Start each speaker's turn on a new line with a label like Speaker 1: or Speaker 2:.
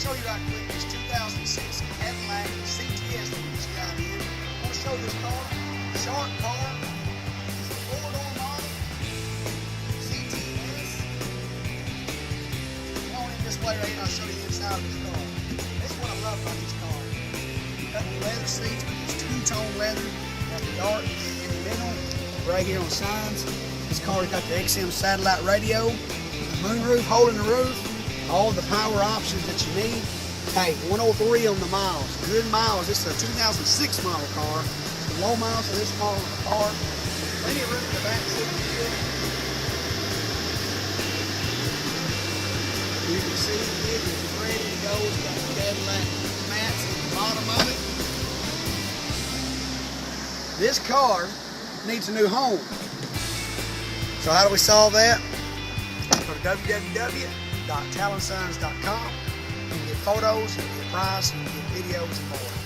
Speaker 1: show you right quick this 2006 Cadillac CTS that we just got in. I want to show you this car. Sharp car. It's a four-door model. CTS. Come on in this way right now. I'll show you the inside of this car. This is what I love about this car. Got the leather seats with this two-tone leather. Got the dark in the middle. Right here on the sides. This car's got the XM satellite radio. Moonroof holding the roof. All the power options that you need. Hey, 103 on the miles. Good miles. This is a 2006 model car. The low miles for this model car. Plenty of room in the back seat. You can see it is ready to go. It's got the Cadillac mats at the bottom of it. This car needs a new home. So how do we solve that? Go to www.towellsons.com. You can get photos, you can get price, you can get videos and more.